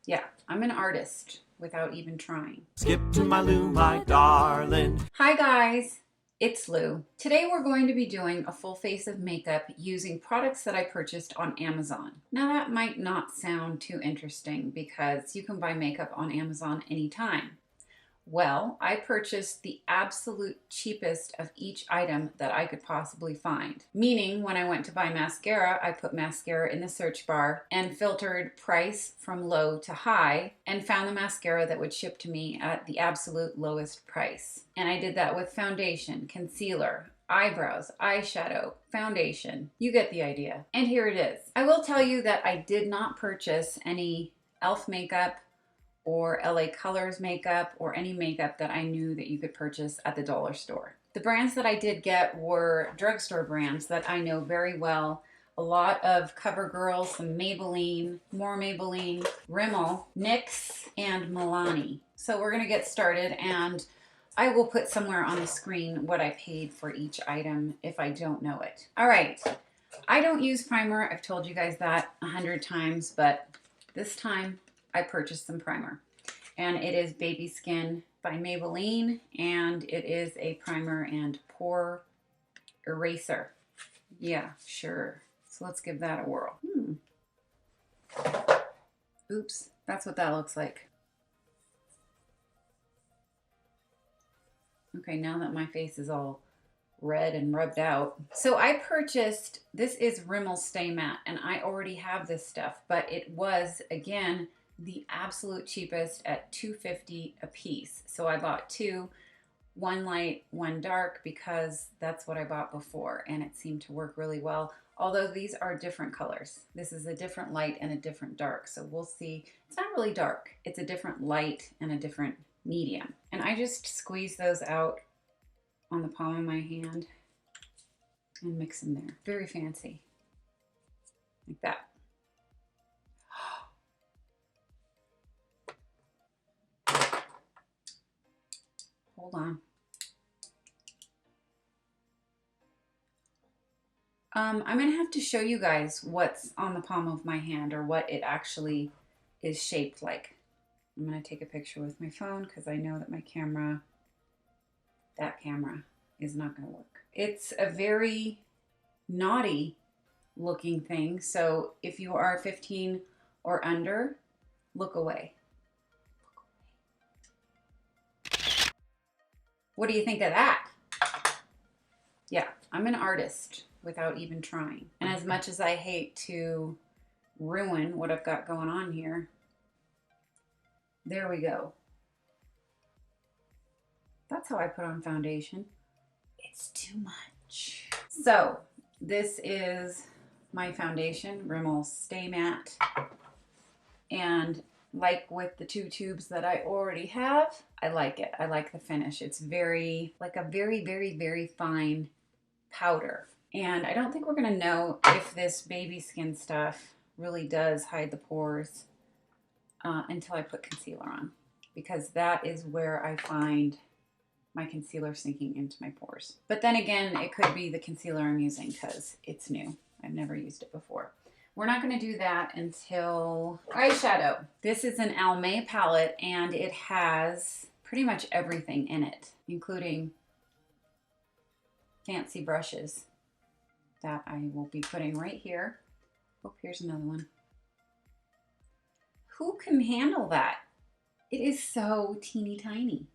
Yeah, I'm an artist without even trying. Skip2mylou, my darling. Hi guys, it's Lou. Today we're going to be doing a full face of makeup using products that I purchased on Amazon. Now that might not sound too interesting because you can buy makeup on Amazon anytime. Well, I purchased the absolute cheapest of each item that I could possibly find. Meaning, when I went to buy mascara, I put mascara in the search bar and filtered price from low to high and found the mascara that would ship to me at the absolute lowest price. And I did that with foundation, concealer, eyebrows, eyeshadow, foundation. You get the idea. And here it is. I will tell you that I did not purchase any e.l.f. makeup or LA Colors makeup or any makeup that I knew that you could purchase at the dollar store. The brands that I did get were drugstore brands that I know very well. A lot of CoverGirl, some Maybelline, more Maybelline, Rimmel, NYX, and Milani. So we're gonna get started, and I will put somewhere on the screen what I paid for each item if I don't know it. All right, I don't use primer. I've told you guys that 100 times, but this time I purchased some primer, and it is Baby Skin by Maybelline, and it is a primer and pore eraser. Yeah, sure. So let's give that a whirl. Oops, that's what that looks like. Okay, now that my face is all red and rubbed out. So I purchased, this is Rimmel Stay Matte, and I already have this stuff, but it was, again, the absolute cheapest at $2.50 a piece. So I bought two, one light, one dark, because that's what I bought before, and it seemed to work really well. Although these are different colors. This is a different light and a different dark. So we'll see. It's not really dark. It's a different light and a different medium. And I just squeeze those out on the palm of my hand and mix them there. Very fancy. Like that. Hold on. I'm going to have to show you guys what's on the palm of my hand, or what it actually is shaped like. I'm going to take a picture with my phone because I know that my camera, that camera, is not going to work. It's a very naughty looking thing, so if you are 15 or under, look away. What do you think of that? Yeah, I'm an artist without even trying. And as much as I hate to ruin what I've got going on here, there we go. That's how I put on foundation. It's too much. So this is my foundation, Rimmel Stay Matte. And like with the two tubes that I already have, I like it. I like the finish. It's very, like a very, very, very fine powder. And I don't think we're gonna know if this baby skin stuff really does hide the pores until I put concealer on, because that is where I find my concealer sinking into my pores. But then again, it could be the concealer I'm using because it's new. I've never used it before. We're not going to do that until eyeshadow. This is an Almay palette, and it has pretty much everything in it, including fancy brushes that I will be putting right here. Oh, here's another one. Who can handle that? It is so teeny tiny.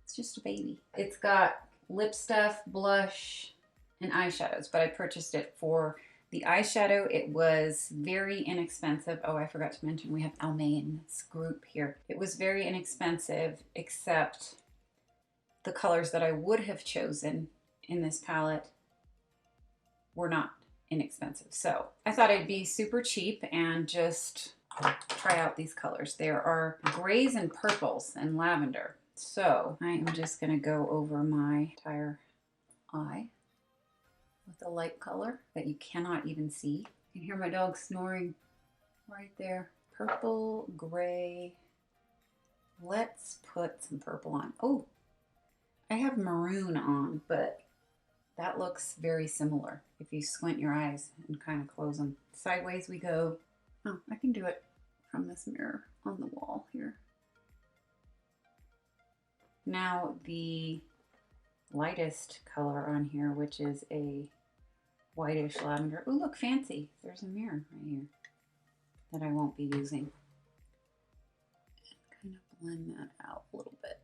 It's just a baby. It's got lip stuff, blush, and eyeshadows, but I purchased it for the eyeshadow. It was very inexpensive. Oh, I forgot to mention we have Almay in this group here. It was very inexpensive, except the colors that I would have chosen in this palette were not inexpensive. So I thought I'd be super cheap and just try out these colors. There are grays and purples and lavender. So I am just gonna go over my entire eye with a light color that you cannot even see. You can hear my dog snoring right there. Purple, gray. Let's put some purple on. Oh, I have maroon on, but that looks very similar if you squint your eyes and kind of close them. Sideways we go. Oh, I can do it from this mirror on the wall here. Now the lightest color on here, which is a whitish lavender. Oh, look, fancy. There's a mirror right here that I won't be using. And kind of blend that out a little bit.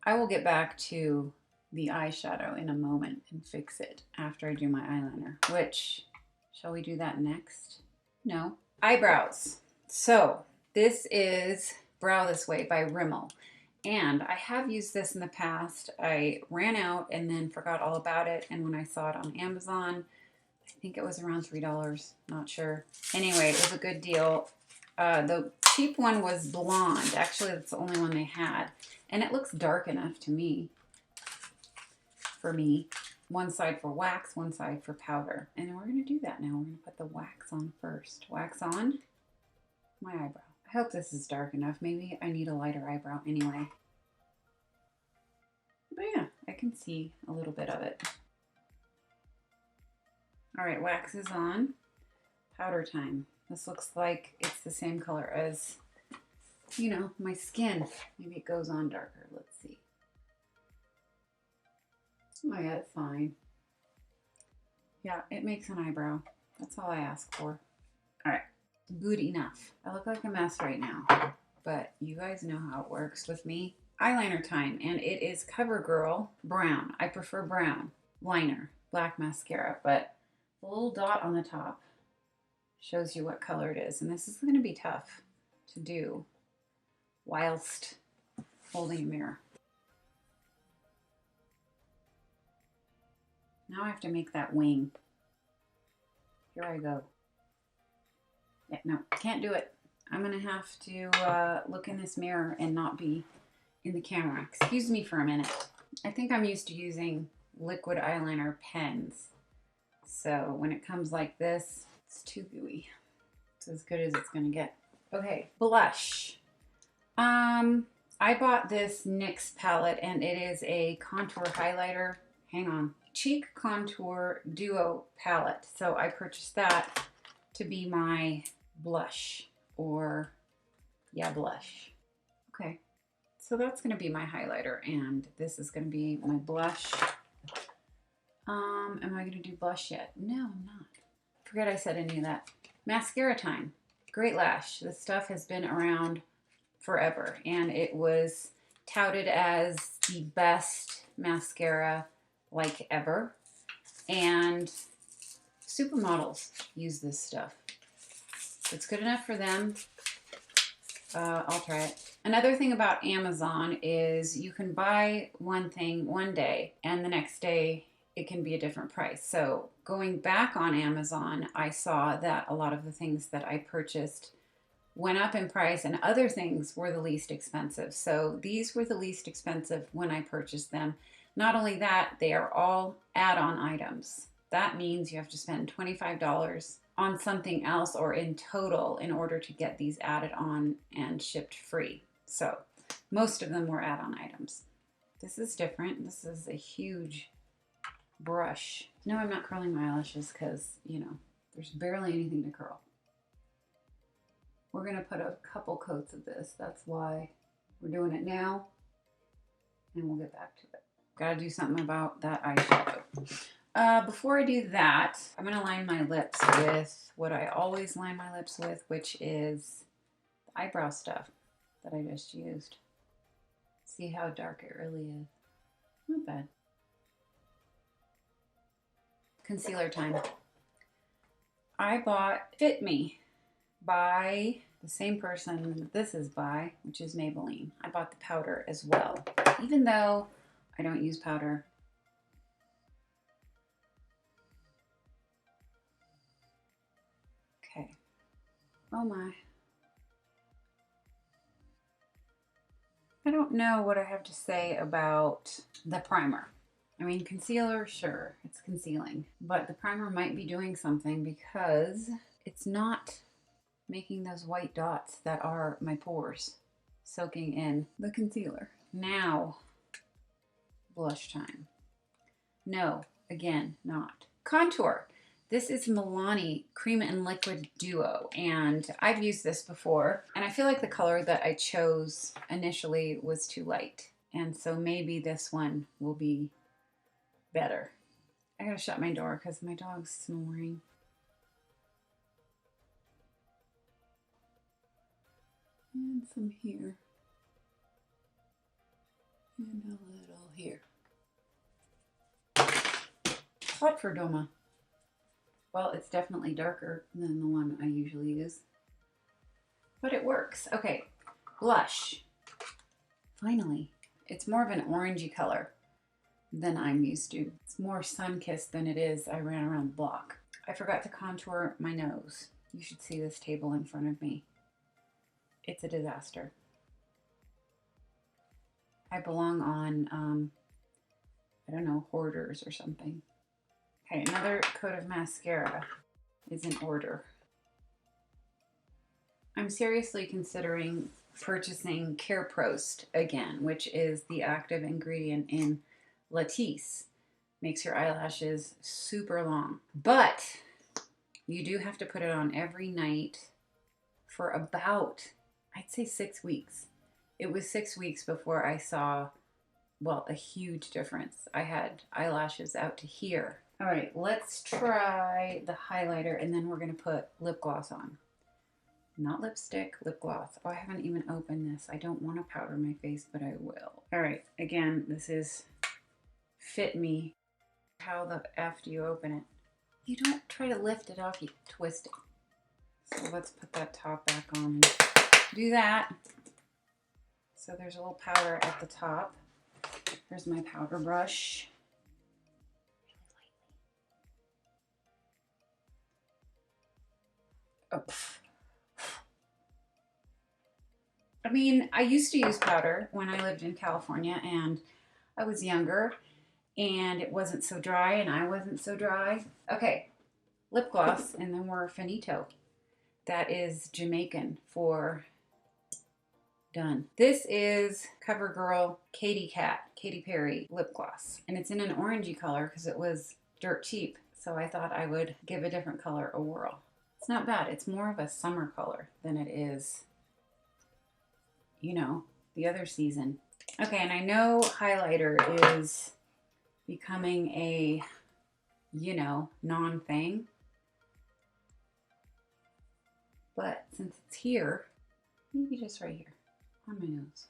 I will get back to the eyeshadow in a moment and fix it after I do my eyeliner, which, shall we do that next? No. Eyebrows. So this is Brow This Way by Rimmel. And I have used this in the past. I ran out and then forgot all about it. And when I saw it on Amazon, I think it was around $3, not sure. Anyway, it was a good deal. The cheap one was blonde. Actually, that's the only one they had. And it looks dark enough to me, for me. One side for wax, one side for powder. And we're gonna do that now. We're gonna put the wax on first. Wax on my eyebrow. I hope this is dark enough. Maybe I need a lighter eyebrow anyway. But yeah, I can see a little bit of it. All right, wax is on. Powder time. This looks like it's the same color as, you know, my skin. Maybe it goes on darker. Let's see. Oh yeah, it's fine. Yeah, it makes an eyebrow. That's all I ask for. All right. Good enough. I look like a mess right now, but you guys know how it works with me. Eyeliner time, and it is CoverGirl Brown. I prefer brown liner, black mascara, but the little dot on the top shows you what color it is, and this is going to be tough to do whilst holding a mirror. Now I have to make that wing. Here I go. Yeah, no, can't do it. I'm gonna have to look in this mirror and not be in the camera. Excuse me for a minute. I think I'm used to using liquid eyeliner pens. So when it comes like this, it's too gooey. It's as good as it's gonna get. Okay, blush. I bought this NYX palette and it is a contour highlighter. Hang on. Cheek Contour Duo palette. So I purchased that to be my blush, or yeah, blush. Okay, so that's gonna be my highlighter and this is gonna be my blush. Am I gonna do blush yet? No, I'm not. Forget I said any of that. Mascara time. Great Lash. This stuff has been around forever and it was touted as the best mascara like ever, and supermodels use this stuff. It's good enough for them. I'll try it. Another thing about Amazon is you can buy one thing one day and the next day it can be a different price. So going back on Amazon, I saw that a lot of the things that I purchased went up in price and other things were the least expensive. So these were the least expensive when I purchased them. Not only that, they are all add-on items. That means you have to spend $25 on something else or in total in order to get these added on and shipped free. So most of them were add-on items. This is different. This is a huge brush. No, I'm not curling my eyelashes because, you know, there's barely anything to curl. We're gonna put a couple coats of this. That's why we're doing it now, and we'll get back to it. Gotta do something about that eyeshadow. Before I do that, I'm gonna line my lips with what I always line my lips with, which is the eyebrow stuff that I just used. See how dark it really is. Not bad. Concealer time. I bought Fit Me by the same person this is by, which is Maybelline. I bought the powder as well, even though I don't use powder. Okay. Oh my. I don't know what I have to say about the primer. I mean, concealer, sure, it's concealing, but the primer might be doing something because it's not making those white dots that are my pores, soaking in the concealer. Now, blush time. No, again, not. Contour. This is Milani Cream and Liquid Duo, and I've used this before, and I feel like the color that I chose initially was too light, and so maybe this one will be better. I gotta shut my door because my dog's snoring. And some here. And a little here. Hot for Doma. Well, it's definitely darker than the one I usually use, but it works. Okay, blush. Finally, it's more of an orangey color than I'm used to. It's more sun-kissed than it is I ran around the block. I forgot to contour my nose. You should see this table in front of me. It's a disaster. I belong on, I don't know, Hoarders or something. Okay, another coat of mascara is in order. I'm seriously considering purchasing Care Prost again, which is the active ingredient in Latisse. Makes your eyelashes super long. But you do have to put it on every night for about, I'd say 6 weeks. It was 6 weeks before I saw, well, a huge difference. I had eyelashes out to here. All right, let's try the highlighter, and then we're gonna put lip gloss on. Not lipstick, lip gloss. Oh, I haven't even opened this. I don't want to powder my face, but I will. All right, again, this is Fit Me. How the F do you open it? You don't try to lift it off, you twist it. So let's put that top back on and do that. So there's a little powder at the top. Here's my powder brush. Oh, I mean, I used to use powder when I lived in California and I was younger and it wasn't so dry and I wasn't so dry. Okay, lip gloss, and then we're finito. That is Jamaican for done. This is CoverGirl Katy Perry lip gloss, and it's in an orangey color because it was dirt cheap, so I thought I would give a different color a whirl. It's not bad. It's more of a summer color than it is, you know, the other season. Okay, and I know highlighter is becoming a, you know, non-thing. But since it's here, maybe just right here on my nose.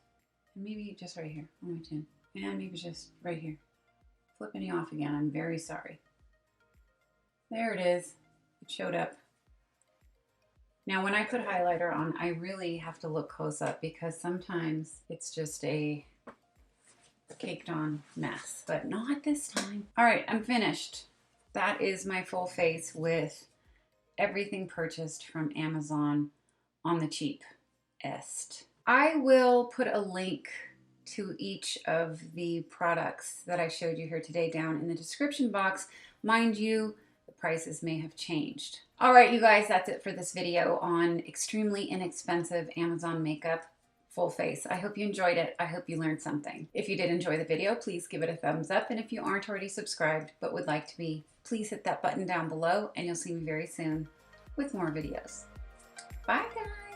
And maybe just right here on my chin. And maybe just right here. Flipping you off again. I'm very sorry. There it is. It showed up. Now, when I put highlighter on, I really have to look close up because sometimes it's just a caked on mess, but not this time. All right, I'm finished. That is my full face with everything purchased from Amazon on the cheapest. I will put a link to each of the products that I showed you here today down in the description box. Mind you, the prices may have changed. All right, you guys, that's it for this video on extremely inexpensive Amazon makeup full face. I hope you enjoyed it. I hope you learned something. If you did enjoy the video, please give it a thumbs up. And if you aren't already subscribed but would like to be, please hit that button down below and you'll see me very soon with more videos. Bye, guys.